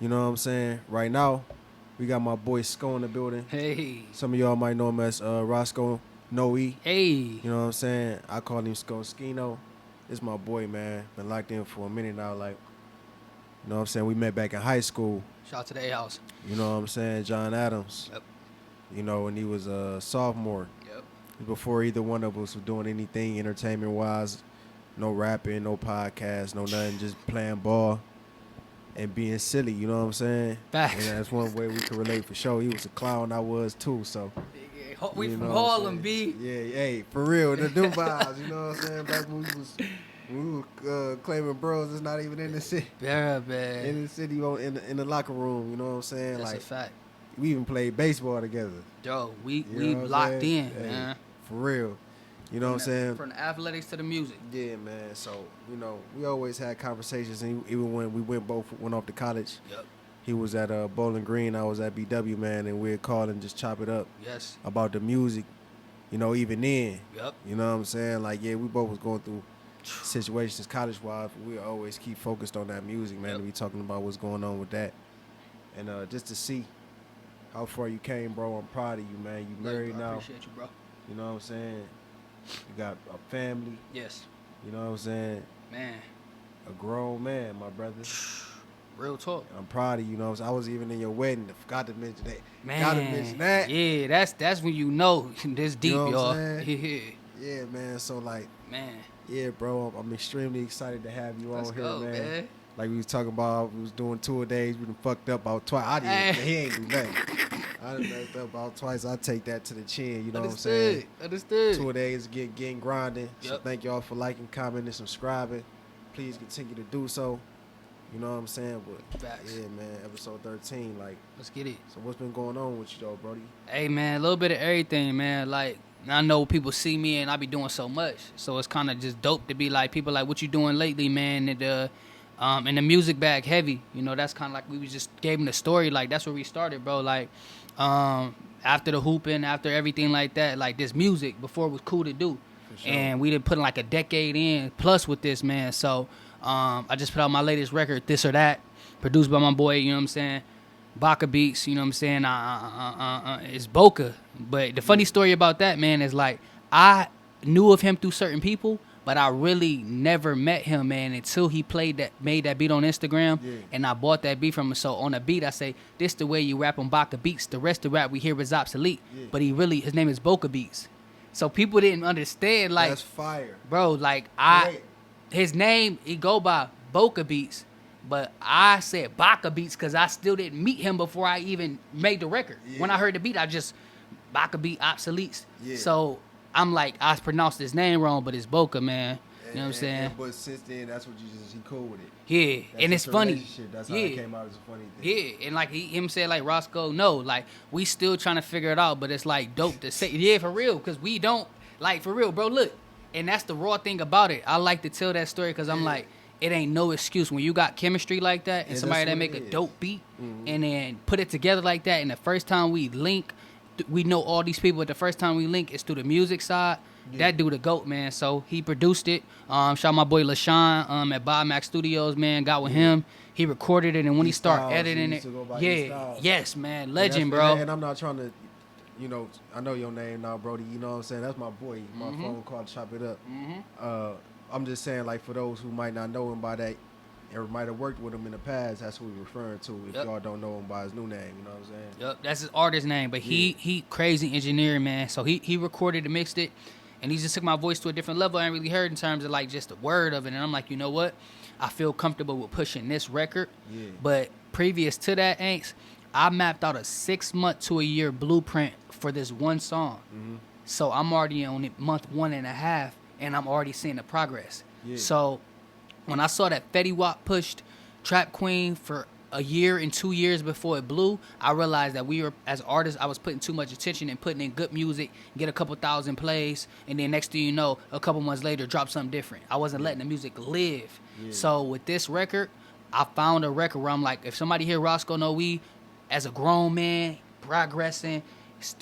You know what I'm saying? Right now, we got my boy Sko in the building. Hey. Some of y'all might know him as Roscoe Noe. You Hey. know what I'm saying? I call him Sko Skino. It's my boy, man. Been locked in for a minute now. Like, you know what I'm saying? We met back in high school. Shout out to the A House. You know what I'm saying? John Adams. Yep. You know, when he was a sophomore. Yep. Before either one of us was doing anything entertainment-wise. No rapping, no podcast, no nothing. Just playing ball and being silly. You know what I'm saying? Facts. And that's one way we could relate for sure. He was a clown. I was too, so. We You from know what I'm Harlem, saying? B. Yeah, hey, for real, the new vibes, you know what I'm saying? Back when we were claiming bros, it's not even in the city. Yeah, man. In the city, in the locker room, you know what I'm saying? That's like, a fact. we even played baseball together. Yo, we You know what I'm locked saying? in, Hey, man. For real. You know what I'm saying? From the athletics to the music. Yeah, man. So, you know, we always had conversations, and even when we went off to college, Yep. he was at Bowling Green, I was at BW, man, and we'd call and just chop it up Yes. about the music, you know, even then. Yep. You know what I'm saying? Like, yeah, we both was going through situations college-wise, but we always keep focused on that music, man, Yep. to be talking about what's going on with that. And just to see how far you came, bro, I'm proud of you, man. You married I now. appreciate you, bro. You know what I'm saying? You got a family. Yes. You know what I'm saying? Man. A grown man, my brother. Real talk. I'm proud of you. You know what I'm saying? I was even in your wedding. I forgot to mention that. Man. Gotta mention that. Yeah, that's when you know this deep, You know what y'all. I'm Yeah. Yeah, man. So, like, Man. yeah, bro, I'm extremely excited to have you Let's on here, go, man. Like we was talking about, we was doing tour days. We done fucked up about twice. I didn't. He ain't do nothing. I done messed up about twice. I take that to the chin. You know what I'm saying? Understood. Tour days getting grinding. So Yep. thank y'all for liking, commenting, subscribing. Please continue to do so. You know what I'm saying? But Facts. yeah, man. Episode 13. Like, Let's get it. so what's been going on with you though, Brody? Hey, man, a little bit of everything, man. Like, I know people see me and I be doing so much. So it's kind of just dope to be like, people like, what you doing lately, man? And the music bag heavy. You know, that's kind of like, we just gave him the story. Like, that's where we started, bro. Like, after the hooping, after everything like that, like this music before it was cool to do. Sure. And we did put like a decade in plus with this, man. So I just put out my latest record, This or That, produced by my boy, you know what I'm saying? Baka Beats, you know what I'm saying? It's Boca. But the funny story about that, man, is like I knew of him through certain people, but I really never met him, man, until he made that beat on Instagram, and I bought that beat from him. So on the beat, I say, this the way you rap on Baka Beats. The rest of the rap we hear is obsolete. Yeah. But his name is Boca Beats. So people didn't understand, like, That's fire. bro, like Great. his name, he go by Boca Beats, but I said Baka Beats because I still didn't meet him before I even made the record. Yeah. When I heard the beat, I just, Baka Beat obsoletes. Yeah. So I'm like, I pronounced his name wrong, but it's Boca, man. You know what I'm saying? But since then, that's what he cool with it. Yeah, That's and it's just a funny. relationship. That's how Yeah. it came out as a funny thing. Yeah, and like him said, like Roscoe, no, like we still trying to figure it out, but it's like dope to say, yeah, for real, because we don't, like for real, bro, look, and that's the raw thing about it. I like to tell that story because I'm like, it ain't no excuse when you got chemistry like that and Yeah, somebody that's that what make it a is. dope beat and then put it together like that, and the first time we link, we know all these people, but the first time we link is through the music side. That dude a GOAT, man. So he produced it. Shout out my boy LaShawn at Biomax Studios, man. Got with him. He recorded it, and when he started E-Styles, editing he it, used to go by yeah, E-Styles. yes, man, And legend, that's- bro. And I'm not trying to, you know, I know your name now, Brody. You know what I'm saying? That's my boy. My phone call, chop it up. I'm just saying, like, for those who might not know him by that, or might have worked with him in the past, that's who we're referring to. If Yep. y'all don't know him by his new name, you know what I'm saying? Yep, that's his artist name, but he crazy engineer, man. So he recorded and mixed it, and he just took my voice to a different level I ain't really heard in terms of like just the word of it. And I'm like, you know what? I feel comfortable with pushing this record. Yeah. But previous to that, Anks, I mapped out a 6 month to a year blueprint for this one song. So I'm already on it month 1.5, and I'm already seeing the progress. Yeah. So when I saw that Fetty Wap pushed Trap Queen for a year and 2 years before it blew, I realized that we were, as artists, I was putting too much attention and putting in good music, get a couple thousand plays, and then next thing you know, a couple months later, drop something different. I wasn't letting the music live. Yeah. So with this record, I found a record where I'm like, if somebody hear Roscoe Noe as a grown man, progressing,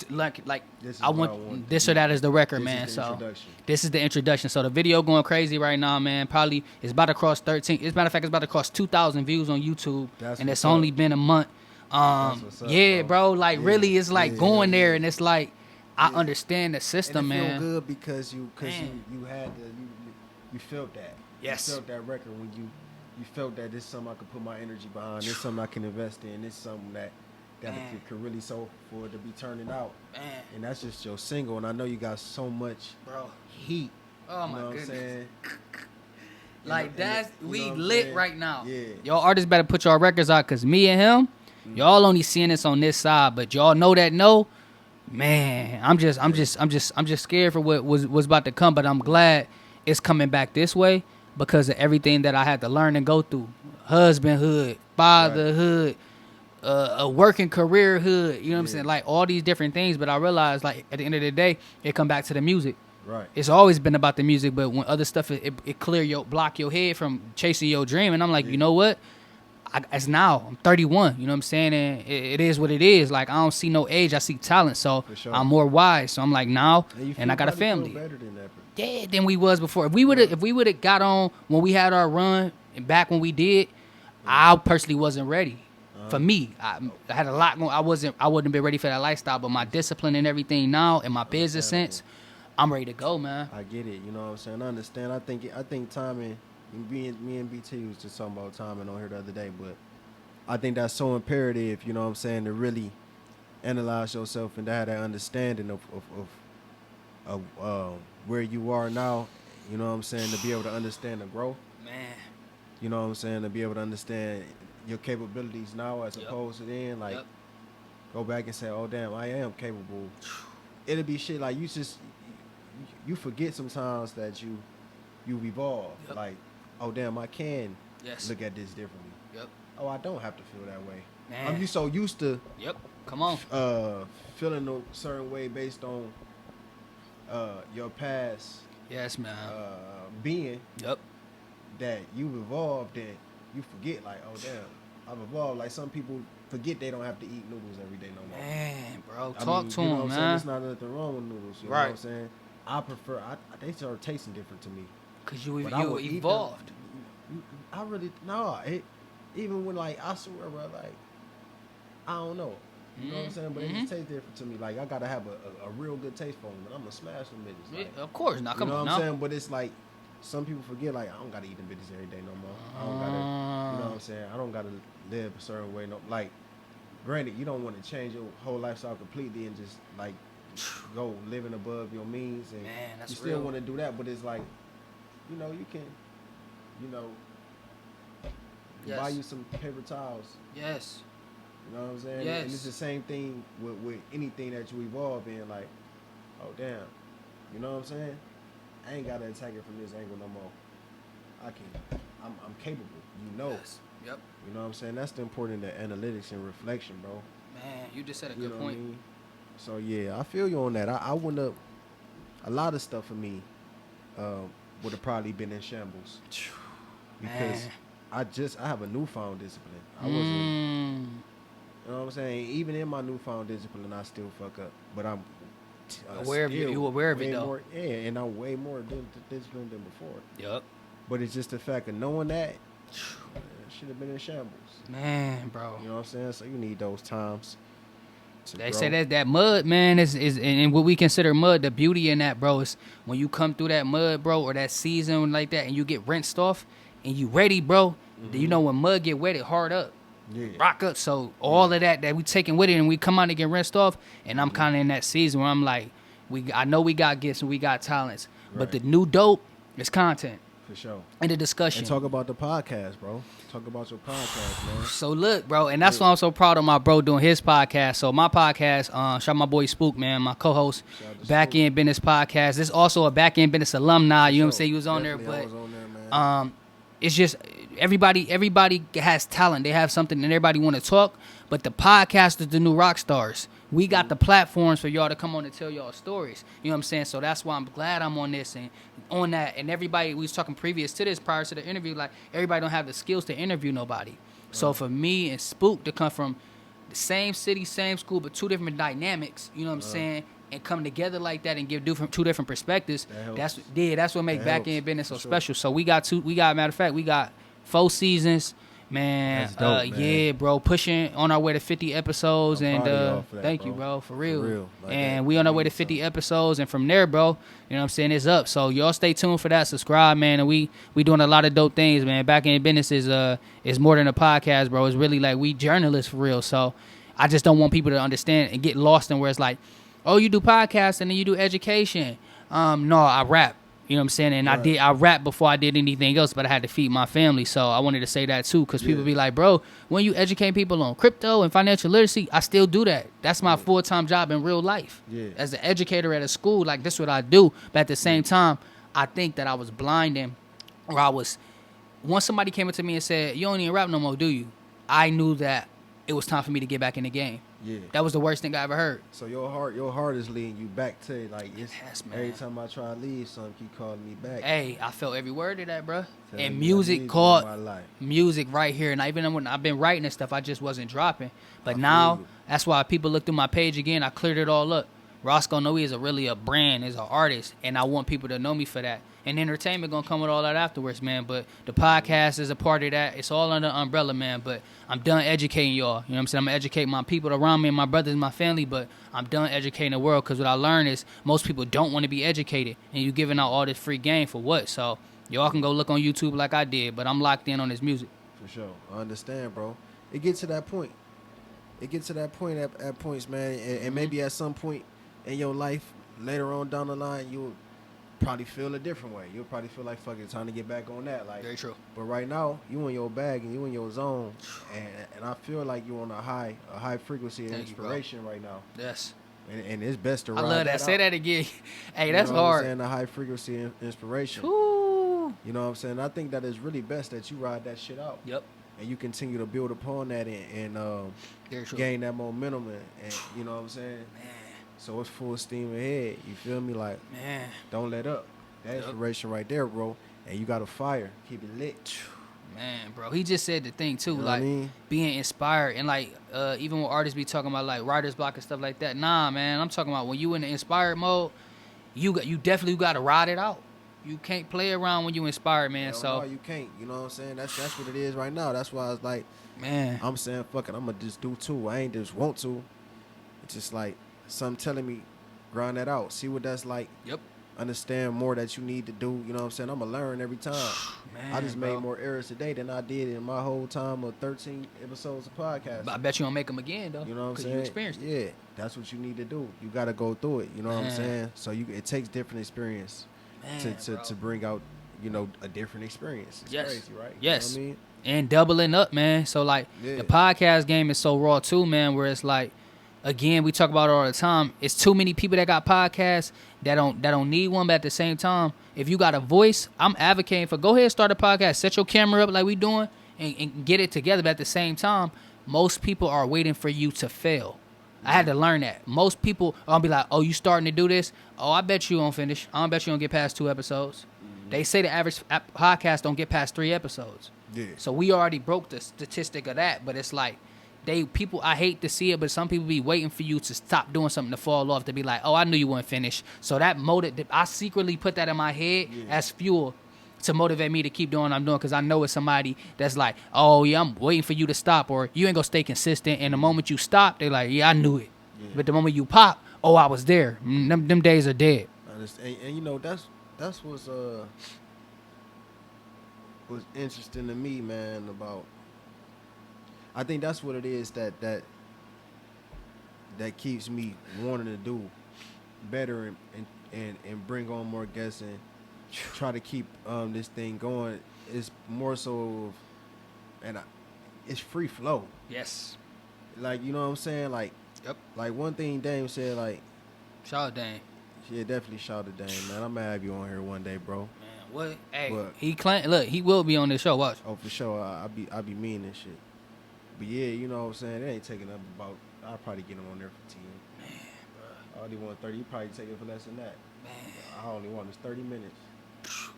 like This is I what want this or that as the record, This man. is the So introduction. this is the introduction. So the video going crazy right now, man. Probably it's about to cross 13. As a matter of fact, it's about to cross 2,000 views on YouTube, That's and what's it's only up. been a month. That's what's up, Yeah, bro. Like Yeah, really, it's like yeah, going yeah. there, and it's like I Yeah. understand the And system, it feel man. good because you Man. had the you felt that. Yes. You felt that record when you felt that this is something I could put my energy behind. This is something I can invest in. This is something that Man. it could really so for it to be turning out. Man, And that's just your single. And I know you got so much bro. heat. Oh You my know what I'm goodness. saying? Like And that's you know we what I'm lit saying? right now. Yeah. Y'all artists better put y'all records out, cause me and him, y'all only seeing this on this side, but y'all know that man, I'm just scared for what was about to come, but I'm glad it's coming back this way because of everything that I had to learn and go through. Husbandhood, fatherhood, a working careerhood, you know what I'm Yeah. saying? Like all these different things, but I realized like at the end of the day, it come back to the music. Right. It's always been about the music, but when other stuff it block your head from chasing your dream, and I'm like, you know what? As now I'm 31, you know what I'm saying, and it is what it is. Like I don't see no age, I see talent, so For sure. I'm more wise. So I'm like now, you and I got a probably feel family. better than that. Yeah, than we was before. If we would have got on when we had our run and back when we did, I personally wasn't ready. For me, I had a lot going. I wouldn't have been ready for that lifestyle, but my discipline and everything now, and my business sense, I'm ready to go, man. I get it. You know what I'm saying? I understand. I think timing. Me and BT was just talking about timing on here the other day, but I think that's so imperative. You know what I'm saying, to really analyze yourself and to have that understanding of where you are now. You know what I'm saying, to be able to understand the growth. Man, You know what I'm saying, to be able to understand your capabilities now as Yep. opposed to then. Like Yep. go back and say, oh damn, I am capable. It'll be shit like you forget sometimes that you've evolved. Yep. Like, oh damn, I can yes, look at this differently. yep, Oh, I don't have to feel that way. man, I'm so used to yep. Come on, feeling a certain way based on your past yes, man, being, yep, that you've evolved and you forget like, oh damn, I've evolved. Like some people forget they don't have to eat noodles every day no more. man, bro. I Talk mean, to you know him, what I'm saying? man, There's not nothing wrong with noodles. You know Right. what I'm saying? I prefer. They start tasting different to me. cause you But I would eat them. evolved. I really no. Even when like I swear, bro, like I don't know. You know what I'm saying? But it just tastes different to me. Like I gotta have a real good taste for them, and I'm gonna smash them bitches. Like, Yeah, of course, now you come know on what I'm now. saying? But it's like some people forget. Like I don't gotta eat them bitches every day no more. I don't gotta. You know what I'm saying? I don't gotta live a certain way. No, like granted, you don't want to change your whole lifestyle completely and just like go living above your means, and Man, that's you still real. want to do that. But it's like, you know, you can, you know, buy Yes. you some paper towels. Yes, You know what I'm saying? Yes. And it's the same thing with anything that you evolve in. Like, oh damn, you know what I'm saying? I ain't gotta attack it from this angle no more. I'm capable. You know. yes, yep, You know what I'm saying? That's the important of analytics and reflection, bro. man. You just said a You good know point. what I mean? So yeah, I feel you on that. I wouldn't have. A lot of stuff for me would have probably been in shambles because Man. I have a newfound discipline. I wasn't. You know what I'm saying? Even in my newfound discipline, I still fuck up. But I'm Aware of you- still you aware of it, way though. More, yeah, and I'm way more disciplined than before. Yep, But it's just the fact of knowing that should have been in shambles. man, bro. You know what I'm saying? So you need those times. To They grow. say that mud, man, is and what we consider mud. The beauty in that, bro, is when you come through that mud, bro, or that season like that, and you get rinsed off, and you ready, bro. You know when mud get wet, it hard up, Yeah. rock up. So all of that we taking with it, and we come out and get rinsed off. And I'm kind of in that season where I'm like, I know we got gifts and we got talents, but the Right. new dope is content For sure. and the discussion. And talk about the podcast, bro. Talk about your podcast, man. So look, bro, and that's why I'm so proud of my bro doing his podcast. So my podcast, shout out my boy Spook, man, my co-host, Shout out to Back Spook. End Business Podcast. This also a Back End Business alumni. You know what I'm So, saying? He was on there, definitely I but was on there, man. it's just everybody has talent. They have something, and everybody want to talk. But the podcast is the new rock stars. We got the platforms for y'all to come on and tell y'all stories. You know what I'm saying? So that's why I'm glad I'm on this and on that. And everybody, we was talking previous to this, prior to the interview, like everybody don't have the skills to interview nobody. So for me and Spook to come from the same city, same school, but two different dynamics. You know what I'm saying? And come together like that and give two different perspectives. That helps. That's what make That back end helps, business for so sure. special. So matter of fact, we got 4 seasons. Man, That's dope, man. yeah, bro, pushing on our way to 50 episodes, I'm and proud of y'all for that, thank you, bro. bro, for real. Like And that we on our way to means 50 something. episodes, and from there, bro, you know what I'm saying, it's up. So y'all stay tuned for that. Subscribe, man, and we doing a lot of dope things, man. Back End Business is more than a podcast, bro. It's really like we journalists for real. So I just don't want people to understand and get lost in where it's like, oh, you do podcasts and then you do education. No, I rap. You know what I'm saying? And Right. I rap before I did anything else, but I had to feed my family. So I wanted to say that too, because people Yeah. be like, bro, when you educate people on crypto and financial literacy, I still do that. That's my full-time job in real life. Yeah. As an educator at a school, like this is what I do. But at the same time, I think that I was blinding, or once somebody came up to me and said, you don't even rap no more, do you? I knew that it was time for me to get back in the game. Yeah. That was the worst thing I ever heard. So your heart is leading you back to like it's Yes, man. every time I try to leave, something keep calling me back. Hey, I felt every word of that, bro. Telling And me I music need you caught in my life. music right here. And even when I've been writing and stuff, I just wasn't dropping. But I feel now, you. that's why people look through my page again. I cleared it all up. Roscoe Noe is really a brand, is an artist, and I want people to know me for that. And entertainment gonna come with all that afterwards, man. But the podcast is a part of that. It's all under the umbrella, man. But I'm done educating y'all. You know what I'm saying? I'm gonna educate my people around me and my brothers and my family, but I'm done educating the world, because what I learned is most people don't want to be educated, and you giving out all this free game for what? So y'all can go look on YouTube like I did, but I'm locked in on this music. For sure. I understand, bro. It gets to that point. It gets to that point at points, man. And maybe at some point in your life, later on down the line, you'll probably feel a different way. You'll probably feel like, fuck it, time to get back on that. Like, Very true. but right now, you in your bag and you in your zone. And I feel like you on a high frequency of Thank you, bro. inspiration right now. Yes. And it's best to I ride love that. Say out. that again. Hey, You that's know what I'm hard. saying? A high frequency inspiration. Ooh. You know what I'm saying? I think that it's really best that you ride that shit out. Yep. And you continue to build upon that and Very true. gain that momentum and you know what I'm saying? Man, So it's full steam ahead. You feel me? Like, man. don't let up. That Yep. inspiration right there, bro. And you got a fire. Keep it lit. Man, bro, he just said the thing too, You know what like I mean? being inspired, and like even when artists be talking about like writer's block and stuff like that. Nah, man, I'm talking about when you in the inspired mode, you definitely got to ride it out. You can't play around when you inspired, man. Hell So, no, you can't. You know what I'm saying? That's what it is right now. That's why I was like, man, I'm saying, fuck it, I'm gonna just do two. I ain't just want to. It's just like something telling me, grind that out. See what that's like. yep, Understand more that you need to do. You know what I'm saying? I'm gonna learn every time. man. I just bro. made more errors today than I did in my whole time of 13 episodes of podcast. But I bet you don't make them again though. You know what I'm 'cause saying? You experienced it. Yeah, that's what you need to do. You got to go through it. You know what I'm Man. saying? So it takes different experience Man, bro. to bring out, you know, a different experience. It's Yes. crazy, right? Yes. You know what And doubling up, man. So like Yeah. the podcast game is so raw too, man. Where it's like, again, we talk about it all the time. It's too many people that got podcasts that don't need one, but at the same time, if you got a voice, I'm advocating for go ahead and start a podcast. Set your camera up like we doing and get it together. But at the same time, most people are waiting for you to fail. I had to learn that. Most people are gonna be like, "Oh, you starting to do this? Oh, I bet you won't finish. I don't bet you don't get past 2 episodes." They say the average podcast don't get past 3 episodes. Yeah. So we already broke the statistic of that, but it's like people. I hate to see it, but some people be waiting for you to stop doing something to fall off to be like, "Oh, I knew you wouldn't finish." So that I secretly put that in my head as fuel to motivate me to keep doing what I'm doing, because I know it's somebody that's like, "Oh yeah, I'm waiting for you to stop," or "You ain't gonna stay consistent." And the moment you stop, they like, "Yeah, I knew it." Yeah. But the moment you pop, "Oh, I was there." Them days are dead. And you know that's what's was interesting to me, man. About I think that's what it is that keeps me wanting to do better and bring on more guests and try to keep this thing going. It's more so it's free flow. Yes. Like, you know what I'm saying? Like, Yep. like one thing Dame said, like, Shout out Dane. yeah, definitely shout to Dame, man. I'm gonna have you on here one day, bro. Man, what? Hey, But- he claim. Look, he will be on this show. Watch. Oh, for sure. I be mean and shit. But yeah, you know what I'm saying? It ain't taking up about. I'll probably get him on there for 10. Man, bro. I only want 30. You probably take it for less than that. Man. I only want is 30 minutes.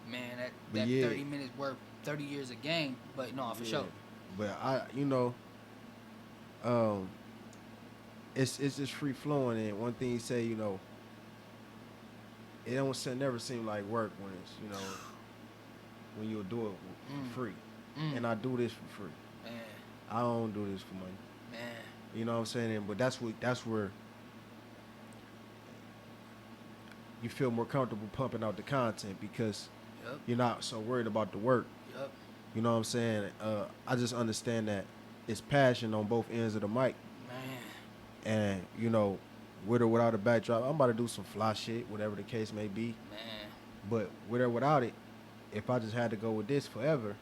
Man, that But yeah. 30 minutes worth 30 years of game. But no, for Yeah. sure. But I, you know, it's just free flowing. And one thing you say, you know, it don't never seem like work when it's, you know, when you'll do it for free. And I do this for free. Man, I don't do this for money. man. You know what I'm saying? But that's where you feel more comfortable pumping out the content because Yep. you're not so worried about the work. Yep. You know what I'm saying? I just understand that it's passion on both ends of the mic. Man. And, you know, with or without a backdrop, I'm about to do some fly shit, whatever the case may be. Man. But with or without it, if I just had to go with this forever,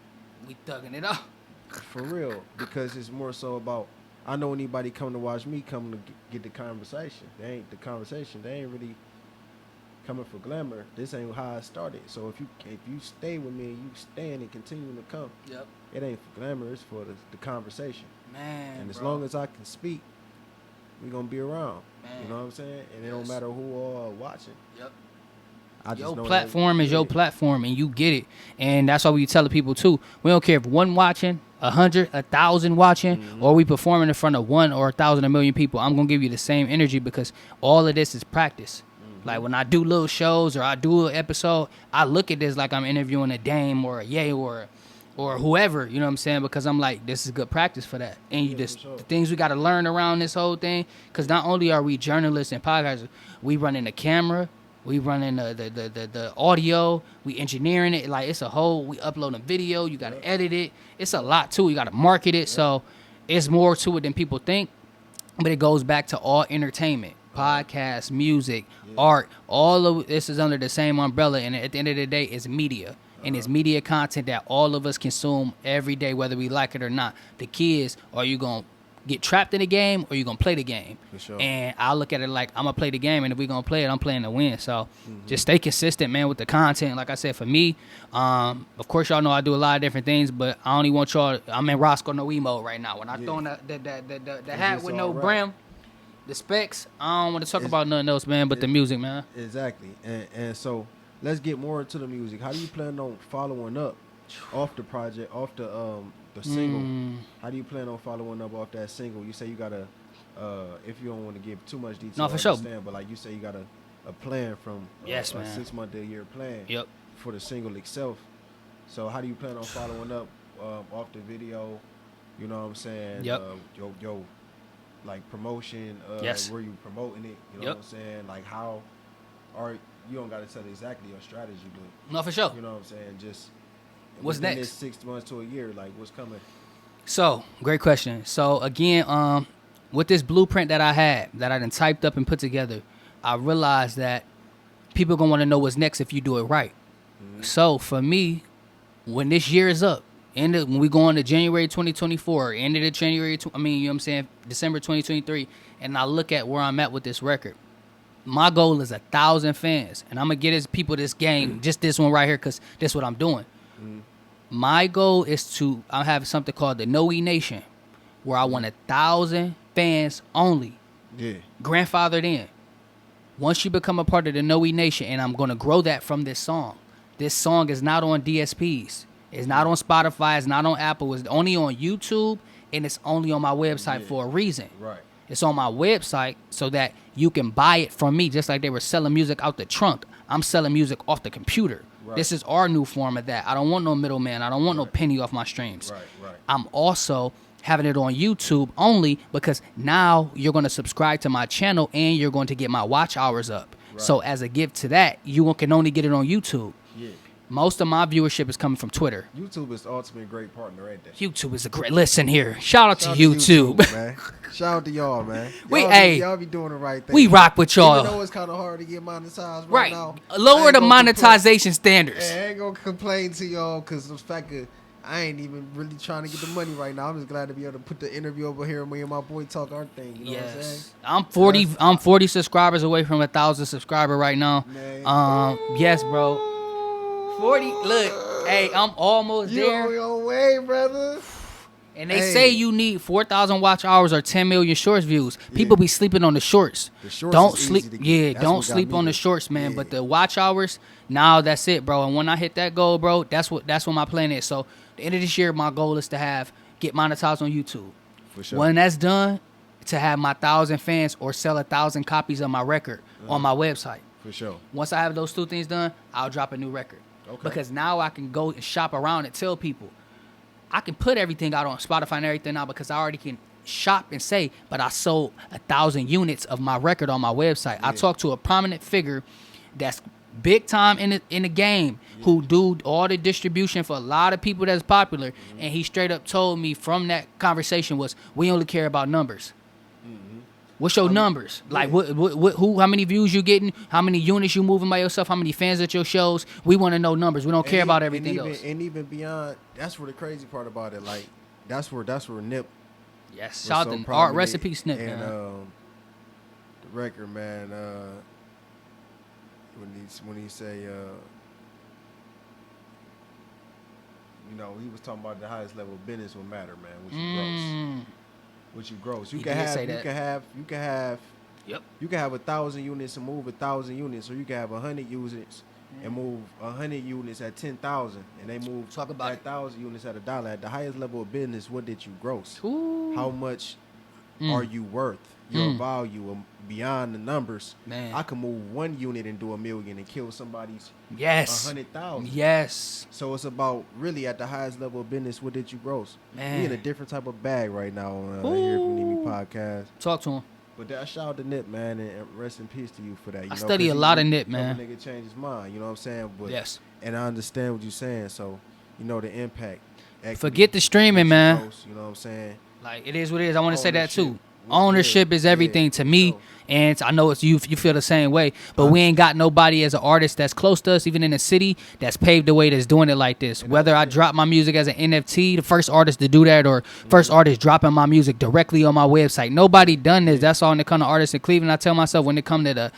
We thugging it up. for real, because it's more so about, I know anybody come to watch me come to get the conversation. They ain't really coming for glamour. This ain't how I started. So if you stay with me and you staying and continue to come, Yep. it ain't for glamour, it's for the conversation. Man. And as bro. long as I can speak, we gonna be around. Man. You know what I'm saying? And it don't Yes. matter who are watching. Yep. I just Your know platform that, is your platform, and you get it. And that's why we tell the people too. We don't care if one watching, 100, 1,000 watching, or we performing in front of 1 or 1,000, 1,000,000 people. I'm gonna give you the same energy because all of this is practice. Like when I do little shows or I do an episode, I look at this like I'm interviewing a Dame or a Ye or whoever. You know what I'm saying? Because I'm like, this is good practice for that. And you Yeah, just for sure. the things we got to learn around this whole thing. Because not only are we journalists and podcasters, we running the camera. We running the audio, we engineering it. Like, it's a whole, we uploading video, you got to edit it. It's a lot, too. You got to market it. So it's more to it than people think. But it goes back to all entertainment, podcasts, music, art. All of this is under the same umbrella. And at the end of the day, it's media. And it's media content that all of us consume every day, whether we like it or not. The key is, are you going to get trapped in the game or you going to play the game? For sure. And I look at it like I'm going to play the game, and if we're going to play it, I'm playing to win. So just stay consistent, man, with the content. Like I said, for me, of course, y'all know I do a lot of different things, but I only want y'all, I'm in Roscoe No Emo right now. When I throw in the hat just with no all right. brim, the specs, I don't want to talk It's- about nothing else, man, but the music, man. Exactly. And so let's get more into the music. How do you plan on following up off the project, off the single? How do you plan on following up off that single? You say you got a if you don't want to give too much detail, No, for I sure. understand, but like you say you got a plan from Yes, a man. 6 month to a year plan Yep. for the single itself. So how do you plan on following up off the video? You know what I'm saying? Yep. Yo, like promotion. Yes. Where you promoting it? You know Yep. what I'm saying? Like how? Or you don't got to tell exactly your strategy, but No, for sure. you know what I'm saying? Just What's within next? This 6 months to a year, like what's coming? So, great question. So, again, with this blueprint that I had, that I done typed up and put together, I realized that people going to want to know what's next if you do it right. So, for me, when this year is up, when we go into January 2024, end of the January, you know what I'm saying, December 2023, and I look at where I'm at with this record, my goal is 1,000 fans. And I'm going to get people this game, just this one right here, because this is what I'm doing. My goal is I have something called the Noe Nation, where I want 1,000 fans only, Yeah. grandfathered in. Once you become a part of the Noe Nation, and I'm going to grow that from this song. This song is not on DSPs. It's not on Spotify. It's not on Apple. It's only on YouTube, and it's only on my website Yeah. for a reason. Right. It's on my website so that you can buy it from me, just like they were selling music out the trunk. I'm selling music off the computer. Right. This is our new form of that. I don't want no middleman. I don't want no penny off my streams. Right. I'm also having it on YouTube only because now you're going to subscribe to my channel and you're going to get my watch hours up. Right. So as a gift to that, you can only get it on YouTube. Yeah. Most of my viewership is coming from Twitter. YouTube is the ultimate great partner right there. YouTube is a great listen here. Shout out Shout to YouTube. man. Shout out to y'all, man. Y'all be doing the right thing. We rock with y'all. Even though it's kind of hard to get monetized Right. right now. Lower the monetization standards. I ain't gonna complain to y'all because the fact that I ain't even really trying to get the money right now. I'm just glad to be able to put the interview over here and me and my boy talk our thing. You know what I'm saying? Yes, I'm 40 subscribers away from 1,000 subscriber right now. Man. Yes, bro. 40. Look, hey, I'm almost You there. on your way, brother. And they Hey. say you need 4,000 watch hours or 10 million shorts views. People be sleeping on the shorts. The shorts Don't is easy sleep. to get. Yeah, That's don't what got sleep me on the to- shorts, man. yeah. But the watch hours, now that's it, bro. And when I hit that goal, bro, that's what my plan is. So the end of this year, my goal is to get monetized on YouTube. For sure. When that's done, to have my 1,000 fans or sell 1,000 copies of my record on my website. For sure. Once I have those two things done, I'll drop a new record. Okay. Because now I can go and shop around and tell people. I can put everything out on Spotify and everything now because I already can shop and say, but I sold 1,000 units of my record on my website. I talked to a prominent figure that's big time in the game who do all the distribution for a lot of people that's popular, and he straight up told me from that conversation was, we only care about numbers. What's your numbers? Like, who? How many views you getting? How many units you moving by yourself? How many fans at your shows? We want to know numbers. We don't care about everything else. And even beyond, that's where the crazy part about it. Like, that's where Nip. Yes, shout out to Art Recipe Snip, and, man. The record, man. When he say, you know, he was talking about the highest level of business will matter, man, which is gross. Which you gross. You can have Yep. You can have 1,000 units and move 1,000 units, or you can have 100 units and move 100 units at 10,000, and they move Talk about 1,000 units at $1. At the highest level of business, what did you gross? Ooh. How much are you worth? Your value beyond the numbers. Man. I can move 1 unit and do $1 million and kill somebody's Yes. 100,000. Yes. So it's about really at the highest level of business, what did you gross? Man. We in a different type of bag right now on Here From Nimi podcast. Talk to him. But that shout out to Nip, man, and rest in peace to you for that. You I know, study 'cause a lot he- of Nip, man. Nigga changed his mind, you know what I'm saying? But Yes. and I understand what you're saying, so you know the impact. equity, Forget the streaming, what you man. gross, you know what I'm saying? Like, it is what it is. I want to say that too. Ownership. Ownership is everything to me, So- and I know it's you feel the same way. But we ain't got nobody as an artist that's close to us, even in the city, that's paved the way, that's doing it like this. Whether I drop my music as an NFT, the first artist to do that, or first artist dropping my music directly on my website. Nobody done this. That's all when it come to artists in Cleveland. I tell myself when it come to the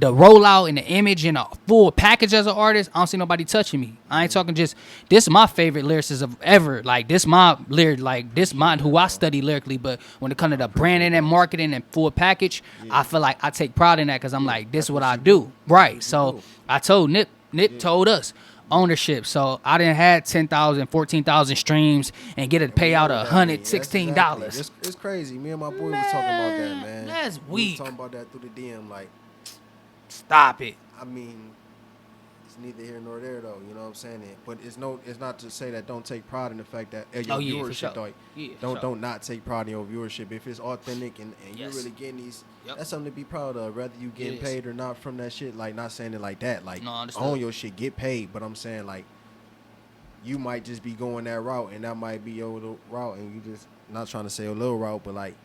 rollout and the image and a full package as an artist, I don't see nobody touching me. I ain't talking just, this is my favorite lyricist of ever. Like, this my lyric, like, this my, who I study lyrically. But when it comes to the branding and marketing and full package, I feel like I take pride in that because I'm like, this is what I do. Right. So I told Nip told us ownership. So I didn't have 10,000, 14,000 streams and get a payout of $116. It's crazy. Me and my boy was talking about that, man. That's We weak. was talking about that through the DM, like, Stop it. I mean, it's neither here nor there, though. You know what I'm saying? But it's not to say that don't take pride in the fact that your for viewership, sure. though, Yeah, for sure. don't not take pride in your viewership. If it's authentic and you're Yes. really getting these, Yep. that's something to be proud of. Whether you getting is. paid or not from that shit, like not saying it like that, like No, I understand. own your shit, get paid. But I'm saying like you might just be going that route, and that might be your little route, and you just not trying to say a little route, but like,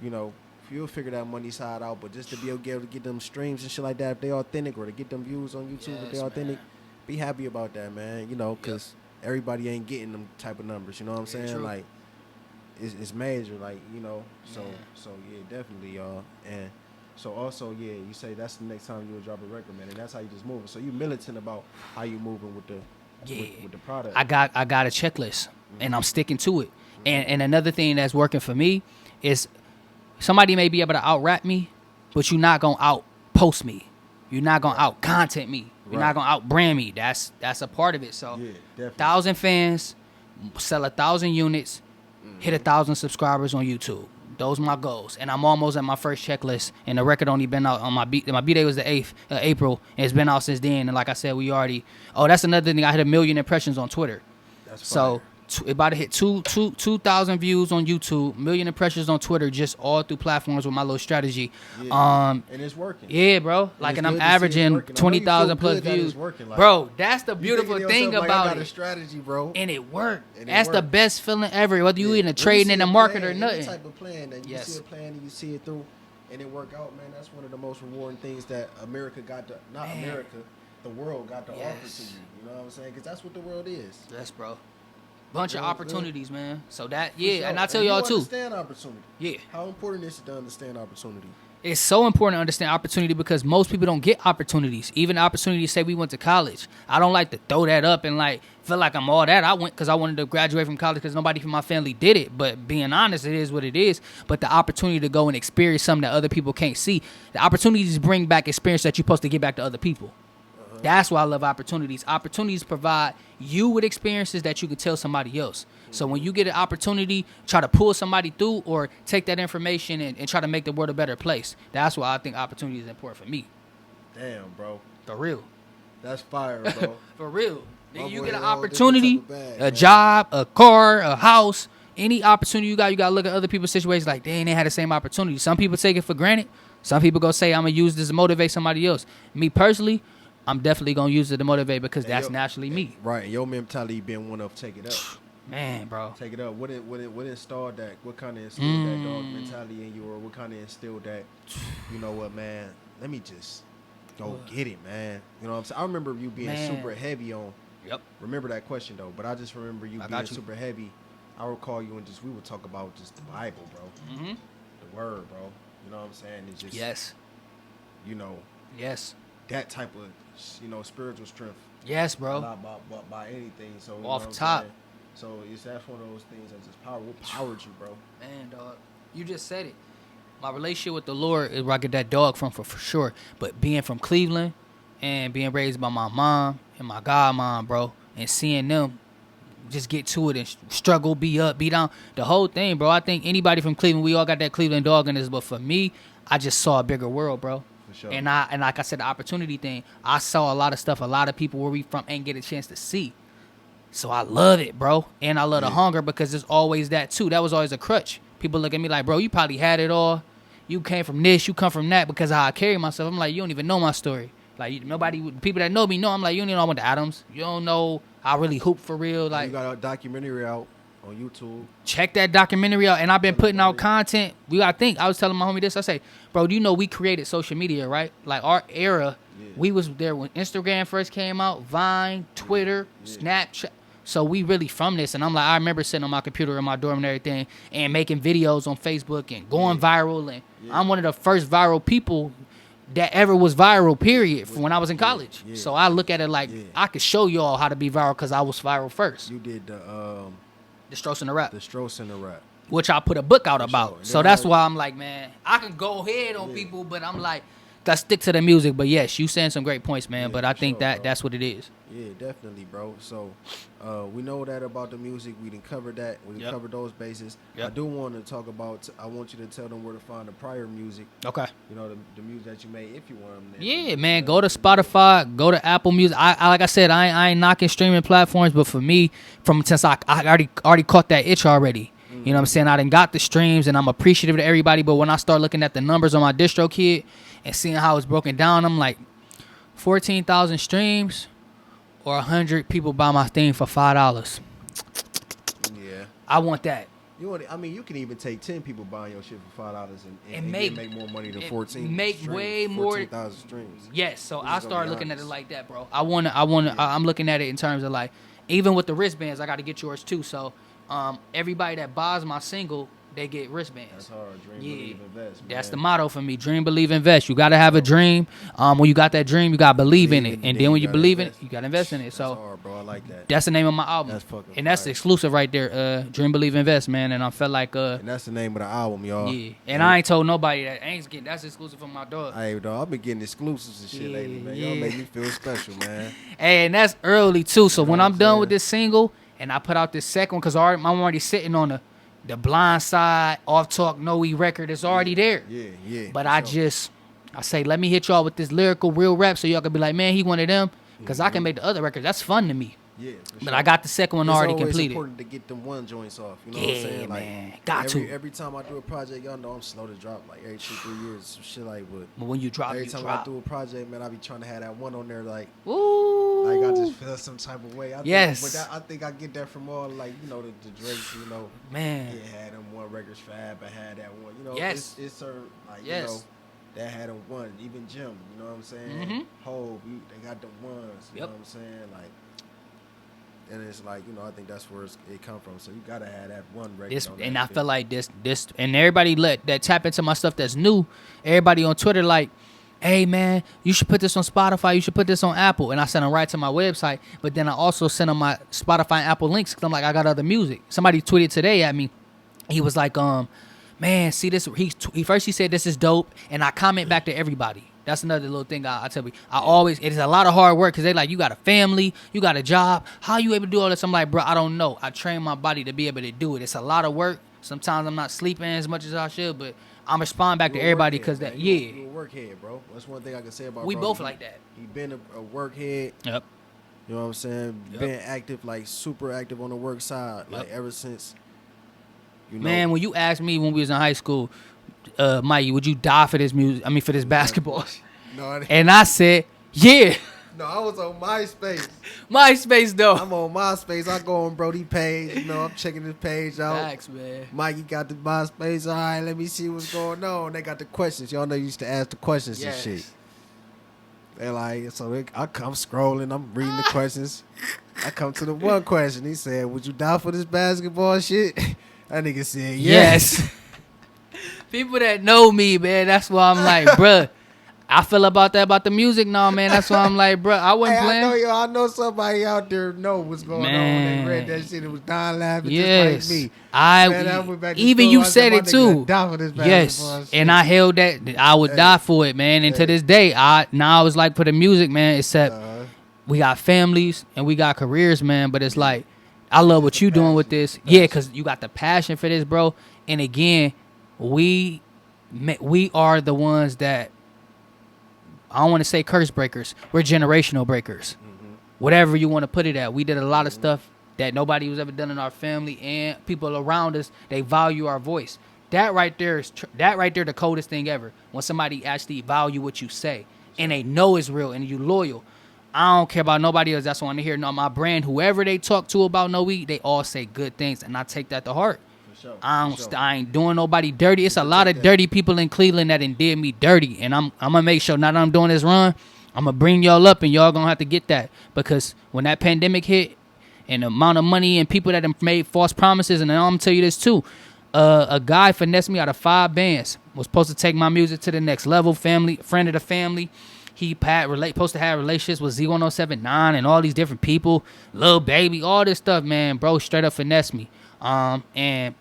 you know. You'll figure that money side out, but just to be able to get them streams and shit like that, if they authentic, or to get them views on YouTube if they Yes, authentic, man. be happy about that, man. You know, because everybody ain't getting them type of numbers. You know what I'm Very saying? true. Like, it's major, like, you know. So Yeah. so yeah, definitely, y'all. And so also, yeah, you say that's the next time you will drop a record, man, and that's how you just moving. So you militant about how you moving with the with the product. I got a checklist and I'm sticking to it. And another thing that's working for me is somebody may be able to out rap me, but you're not gonna out post me. You're not gonna out content me. You're Right. not gonna out brand me. That's a part of it. So Yeah, definitely. 1,000 fans, sell 1,000 units, hit 1,000 subscribers on YouTube. Those are my goals, and I'm almost at my first checklist. And the record only been out on my B day was the 8th April, and it's been out since then. And like I said, we already. Oh, that's another thing. I hit 1 million impressions on Twitter. That's So fire. it about to hit 2,000 views on YouTube, 1 million impressions on Twitter, just all through platforms with my little strategy. Yeah. And it's working. Yeah, bro. Like, it's and I'm good to see it averaging working. I know you 20,000 feel plus good that it's views. working, like, Bro, that's the You beautiful thinking to thing yourself, like, about I got a it. strategy, bro. And it worked. And it That's the worked. best feeling ever. Whether you in a When trading see in the a market plan, or any nothing. type of plan that you Yes. see a plan and you see it through and it work out, man, that's one of the most rewarding things that America got to, not Man. America, the world got to offer Yes. to you. You know what I'm saying? Because that's what the world is. Yes, bro. Bunch of Real good. opportunities, man. So that, For yeah, sure. and I tell you y'all too. understand opportunity. Yeah. How important is it to understand opportunity? It's so important to understand opportunity because most people don't get opportunities. Even the opportunity to say we went to college. I don't like to throw that up and like feel like I'm all that. I went because I wanted to graduate from college because nobody from my family did it. But being honest, it is what it is. But the opportunity to go and experience something that other people can't see. The opportunities bring back experience that you're supposed to give back to other people. That's why I love opportunities. Opportunities provide you with experiences that you can tell somebody else. So when you get an opportunity, try to pull somebody through or take that information and try to make the world a better place. That's why I think opportunity is important for me. Damn, bro. For real. That's fire, bro. For real. My You boy get an in all different opportunity, type of bag, a man. job, a car, a house, any opportunity you got to look at other people's situations like, dang, they had the same opportunity. Some people take it for granted. Some people go say, I'm going to use this to motivate somebody else. Me personally, I'm definitely going to use it to motivate because that's naturally me. Right. Your mentality been one of take it up. Man, bro. Take it up. What installed that? What kind of instilled that dog mentality in you, or what kind of instilled that? You know what, man? Let me just go get it, man. You know what I'm saying? I remember you being super heavy on. Yep. Remember that question though, but I just remember you being you. super heavy. I recall you and we would talk about just the Bible, bro. Mm-hmm. The Word, bro. You know what I'm saying? It's just Yes. You know. Yes. That type of spiritual strength. Yes, bro. Not by anything. So you off know what top. I'm saying? So that's one of those things that just what powered you, bro. Man, dog, you just said it. My relationship with the Lord is where I get that dog from for sure. But being from Cleveland and being raised by my mom and my godmom, bro, and seeing them just get to it and struggle, be up, be down, the whole thing, bro. I think anybody from Cleveland, we all got that Cleveland dog in us. But for me, I just saw a bigger world, bro. For sure. And like I said, the opportunity thing, I saw a lot of stuff a lot of people where we from ain't get a chance to see. So I love it, bro. And I love the hunger because there's always that, too. That was always a crutch. People look at me like, bro, you probably had it all. You came from this, you come from that because of how I carry myself. I'm like, you don't even know my story. Like, people that know me know. I'm like, you don't even know I went to Adams. You don't know I really hoop for real. Like, you got a documentary out on YouTube. Check that documentary out. And I've been putting out content. I was telling my homie this. I say, bro, do you know we created social media, right? Like, our era, we was there when Instagram first came out, Vine, Twitter, Snapchat. So we really from this. And I'm like, I remember sitting on my computer in my dorm and everything and making videos on Facebook and going viral. And I'm one of the first viral people that ever was viral, period, from when I was in college. So I look at it like I could show y'all how to be viral because I was viral first. You did the Strokes in the Rap. The Strokes in the Rap. Which I put a book out about. Sure. So that's why I'm like, man, I can go ahead on people, but I'm like, gotta stick to the music. But yes, you saying some great points, man. But I think that's what it is. Yeah, definitely, bro. So we know that about the music. We didn't cover that. We didn't cover those bases. I do want to talk about. I want you to tell them where to find the prior music. Okay. You know the music that you made, if you want them. Yeah, man. Go to Spotify. Go to Apple Music. I like I said, I ain't knocking streaming platforms, but for me, since I already caught that itch already. You know what I'm saying? I done got the streams, and I'm appreciative to everybody. But when I start looking at the numbers on my DistroKid and seeing how it's broken down, I'm like, 14,000 streams or 100 people buy my thing for $5. Yeah. I want that. You can even take 10 people buying your shit for $5 and make more money than 14. Make streams, way more. 14,000 streams. Yes, so I started looking at it like that, bro. I'm looking at it in terms of like, even with the wristbands, I got to get yours too. So everybody that buys my single, they get wristbands. That's hard. Dream, believe, invest. Man. That's the motto for me. Dream, believe, invest. You got to have a dream. When you got that dream, you got to believe in it. And then when you believe in it, you got to invest in it. So that's hard, bro. I like that. That's the name of my album. That's fucking and that's fire. exclusive right there. Dream, believe, invest, man. And I felt like and that's the name of the album, y'all. Yeah. And I ain't told nobody that. That's exclusive from my dog. Hey, dog, I've been getting exclusives and shit lately, man. Y'all make me feel special, man. Hey, and that's early too. So when I'm done with this single and I put out this second one, because I'm already sitting on the Blind Side, Off Talk, No E record is already there. Yeah. But I say, let me hit y'all with this lyrical real rap so y'all can be like, man, he one of them. Because I can make the other records. That's fun to me. Yeah, for But sure. I got the second one already completed. It's important to get them one joints off. You know what I'm saying? Like, man. Got to. Every time I do a project, y'all know I'm slow to drop. Like every 2-3 years, some shit like. But when you drop, every you time drop. I do a project, man, I be trying to have that one on there. Like, Ooh. like I just feel some type of way. Yes. I think I get that from all the Drakes. You know, Man. It had them one records Fab, I had that one. You know, Yes. It's certain like Yes. you know. That had them one, even Jim, you know what I'm saying? Mhm. Hov, they got them ones, you know what I'm saying? Like, and it's like, I think that's where it come from. So you gotta have that one record. And I feel like this, and everybody that tap into my stuff that's new. Everybody on Twitter like, hey man, you should put this on Spotify. You should put this on Apple. And I sent them right to my website. But then I also sent them my Spotify and Apple links because I'm like, I got other music. Somebody tweeted today at me. He was like, man, see this. He said this is dope, and I comment back to everybody. That's another little thing I tell you. I always, it is a lot of hard work because they like, you got a family, you got a job. How you able to do all this? I'm like, bro, I don't know. I train my body to be able to do it. It's a lot of work. Sometimes I'm not sleeping as much as I should, but I'm responding back to everybody because that, You yeah. a workhead, bro. That's one thing I can say about We bro. both like that. He been a workhead. Yep. You know what I'm saying? Yep. Been active, like super active on the work side, like ever since. You know, Man, when you asked me when we was in high school, Mikey, would you die for this music? I mean, for this basketball? no, And I said, yeah. no, I was on MySpace. MySpace, though. I'm on MySpace. I go on Brody page. You know, I'm checking his page out. Facts, man. Mikey got the MySpace. All right, let me see what's going on. They got the questions. Y'all know you used to ask the questions Yes. and shit. They're like, I come scrolling. I'm reading the questions. I come to the one question. He said, "Would you die for this basketball shit?" That nigga said, "Yes." People that know me, man, that's why I'm like, bruh, I feel about that about the music now, man. That's why I'm like, bruh, I wasn't Hey, playing. I know somebody out there know what's going on. Man. They read that shit. It was dying laughing Yes, just like me. I Man, I went back to even school, you I said "My it nigga too. die for this Yes, basketball shit." and I held that. I would die for it, man. And to this day, I was like for the music, man. Except we got families and we got careers, man. But it's like I love what you doing with this, yeah, because you got the passion for this, bro. And again, we are the ones that I don't want to say curse breakers. We're generational breakers. Whatever you want to put it at. We did a lot of stuff that nobody was ever done in our family, and people around us, they value our voice. That right there is the coldest thing ever. When somebody actually value what you say and they know it's real and you loyal. I don't care about nobody else. That's why I want to hear my brand. Whoever they talk to about No Weed, they all say good things, and I take that to heart. Sure, I ain't doing nobody dirty. It's a lot of dirty people in Cleveland that did me dirty, and I'm gonna make sure now that I'm doing this run, I'm gonna bring y'all up, and y'all gonna have to get that, because when that pandemic hit, and the amount of money and people that have made false promises, and I'm gonna tell you this too, a guy finessed me out of 5 bands. Was supposed to take my music to the next level. Friend of the family. He supposed to have relationships with Z1079 and all these different people, Lil Baby, all this stuff, man. Bro, straight up finessed me. And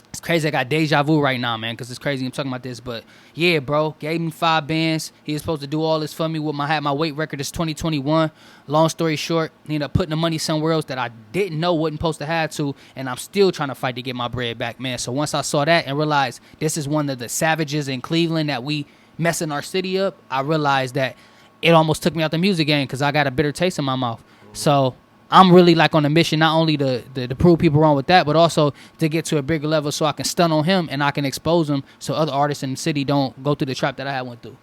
it's crazy. I got deja vu right now, man, because it's crazy I'm talking about this. But yeah, bro, gave me 5 bands. He was supposed to do all this for me with my weight record. It's 2021. Long story short, he ended up putting the money somewhere else that I didn't know wasn't supposed to have to, and I'm still trying to fight to get my bread back, man. So once I saw that and realized this is one of the savages in Cleveland that we messing our city up, I realized that it almost took me out the music game because I got a bitter taste in my mouth. So I'm really like on a mission, not only to prove people wrong with that, but also to get to a bigger level so I can stun on him and I can expose him so other artists in the city don't go through the trap that I had went through.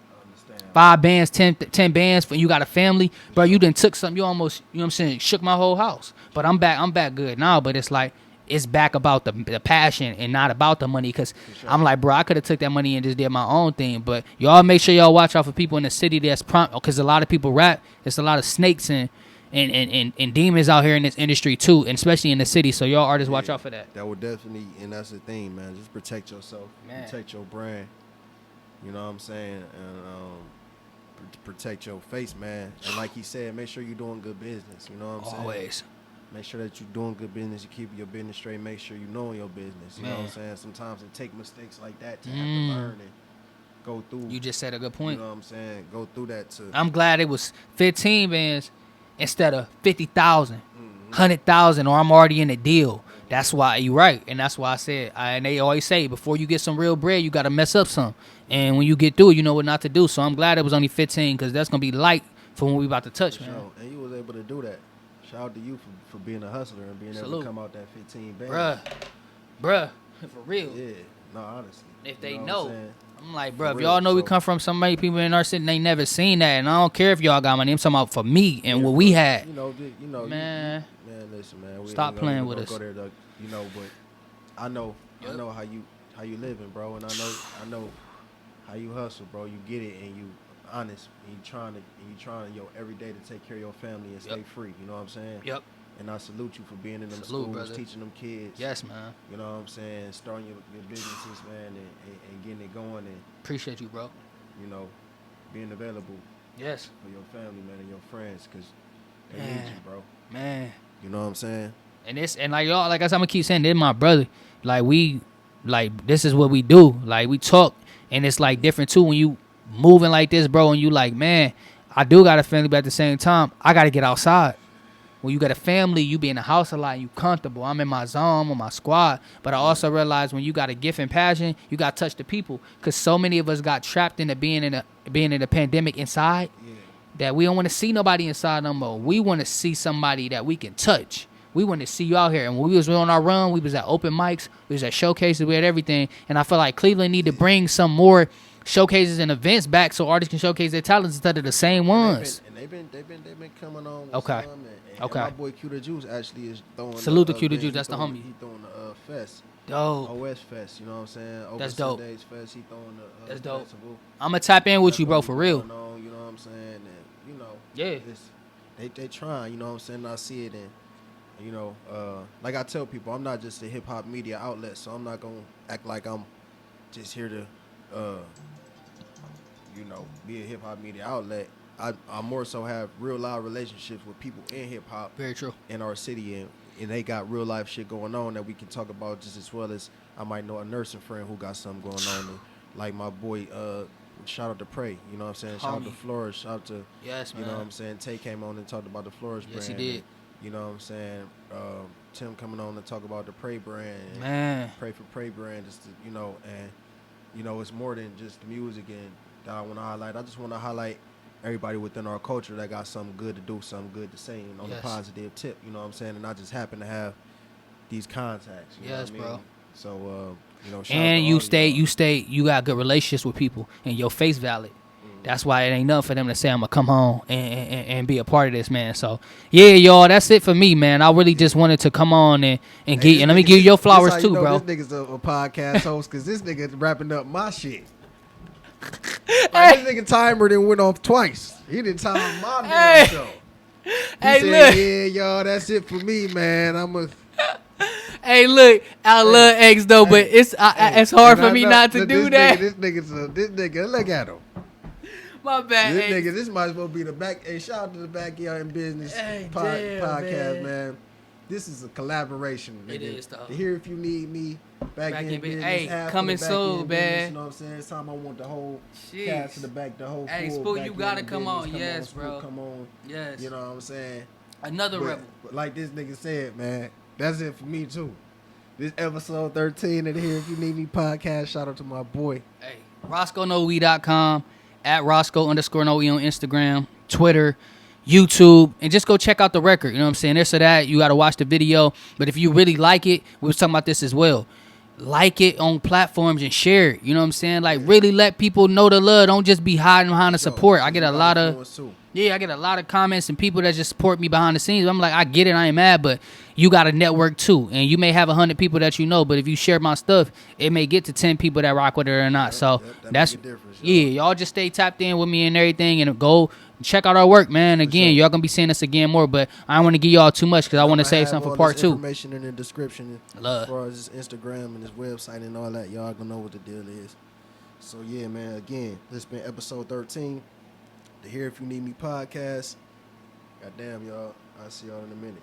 5 bands, 10 bands, when you got a family, bro, you done took something, you almost, you know what I'm saying, shook my whole house. But I'm back good now, but it's like, it's back about the passion and not about the money, because I'm like, bro, I could have took that money and just did my own thing. But y'all make sure y'all watch out for people in the city that's prompt, because a lot of people rap. There's a lot of snakes and demons out here in this industry too, and especially in the city. So y'all artists watch out for that. That would definitely, and that's the thing, man. Just protect yourself, Man. protect your brand. You know what I'm saying? And protect your face, man. And like he said, make sure you're doing good business. You know what I'm saying? Always. Make sure that you're doing good business. You keep your business straight. Make sure you know your business. You know what I'm Man. saying? Sometimes it take mistakes like that to have to learn and go through. You just said a good point. You know what I'm saying? Go through that to. I'm glad it was 15 bands instead of 50,000, 100,000, or I'm already in a deal. That's why you're right, and that's why I said. And they always say, before you get some real bread, you got to mess up some. And when you get through it, you know what not to do. So I'm glad it was only 15, because that's gonna be light for when we about to touch, man. Sure. And you was able to do that. Shout out to you for being a hustler and being able Salute. to come out that 15 band. Bruh, for real. Yeah, no, honestly. If they You what know. I'm saying? I'm like, For bruh, if real, y'all know we so- come from so many people in our city, they never seen that, and I don't care if y'all got my name. I'm talking about for me and what we had. You know, Man. man, listen, man. We Stop ain't playing gonna with go us. there, you know, but I know how you living, bro, and I know how you hustle, bro. You get it, and you honest, and you trying yo every day to take care of your family and stay free. You know what I'm saying? Yep. And I salute you for being in them Salute, schools, brother. teaching them kids. Yes, man. You know what I'm saying? Starting your businesses, man, and getting it going, and Appreciate you, bro. you know, being available Yes. for your family, man, and your friends, because they need Man. you, bro. Man. You know what I'm saying? And like y'all, like I'm gonna keep saying, they're my brother. Like this is what we do. Like we talk, and it's like different too when you moving like this, bro, and you like, man, I do got a family, but at the same time, I got to get outside. When you got a family, you be in the house a lot, you comfortable. I'm in my zone, I'm on my squad. But I also realize when you got a gift and passion, you got to touch the people. Because so many of us got trapped into being in the pandemic inside that we don't want to see nobody inside no more. We want to see somebody that we can touch. We want to see you out here. And when we was on our run, we was at open mics, we was at showcases, we had everything. And I feel like Cleveland need to bring some more showcases and events back so artists can showcase their talents instead of the same ones. They've been coming on with Okay. some, and Okay. my boy Q the Juice actually is throwing. Salute to Q the event. Juice, that's the homie. He throwing the fest. Dope. OS Fest, you know what I'm saying? Open That's dope. Sundays Fest, he throwing the That's dope. festival. I'm going to tap in with That's you, bro, what for be real. going on, you know what I'm saying? And, you know, Yeah. they trying, you know what I'm saying? I see it, and, you know, like I tell people, I'm not just a hip-hop media outlet, so I'm not going to act like I'm just here to, you know, be a hip-hop media outlet. I more so have real live relationships with people in hip-hop Very true. in our city, and they got real life shit going on that we can talk about just as well as I might know a nursing friend who got something going on. And like my boy, shout out to Prey, you know what I'm saying? Shout out to Homie. Flourish, shout out to, Yes, man. you know what I'm saying? Tay came on and talked about the Flourish Yes, he brand. did. And, you know what I'm saying? Tim coming on to talk about the Prey brand. And Man. Pray for Prey brand, just to, you know, and, you know, it's more than just the music and that I want to highlight. I just want to highlight everybody within our culture that got something good to do, something good to say, and on Yes. a positive tip, you know what I'm saying? And I just happen to have these contacts. You Yes, know what I bro. mean? So, you know, shout out And to you all you got good relationships with people and your face valid. That's why it ain't nothing for them to say I'm gonna come home and be a part of this, man. So yeah, y'all, that's it for me, man. I really just wanted to come on and Hey, get and let me this give you your nigga- flowers this how you too, know bro. This nigga's a podcast host because this nigga wrapping up my shit. Like, this nigga timer done went off twice. He didn't time my damn Hey. show. He Hey, said, look. yeah, y'all, that's it for me, man. I'm a... Hey, look, I love X though, but it's hard for me not to do that. This nigga, look at him. My bad, This X. nigga, this might as well be the back. Hey, shout out to the Backyard in Business Hey, podcast, damn, man. This is a collaboration. It nigga. is, though. To hear if you need me, back in business. Hey, half of coming the back soon, end man. business, you know what I'm saying? It's time I want the whole Jeez. cast to the back, the whole Hey, full Spook, back you end gotta of come business. on. Yes, Spook, bro. Come on. Yes. You know what I'm saying? Another rebel. But like this nigga said, man, that's it for me too. This episode 13 of the Here If You Need Me podcast. Shout out to my boy. Hey, RoscoeNoE.com, at Roscoe_Noe on Instagram, Twitter, YouTube, and just go check out the record. You know what I'm saying? This or that, you got to watch the video. But if you really like it, we was talking about this as well. Like it on platforms and share it. You know what I'm saying? Like, really let people know the love. Don't just be hiding behind the support. I get a lot of... Yeah, I get a lot of comments and people that just support me behind the scenes. I'm like, I get it, I ain't mad, but you got a network too. And you may have 100 people that you know, but if you share my stuff, it may get to 10 people that rock with it or not. So that that's, make a difference, yeah, y'all just stay tapped in with me and everything and go check out our work, man. Again, y'all going to be seeing us again more, but I don't want to give y'all too much because I want to save something for part 2. Information in the description Love. as far as his Instagram and his website and all that. Y'all gonna know what the deal is. So yeah, man. Again, this been episode 13. The Here If You Need Me podcast. Goddamn, y'all. I'll see y'all in a minute.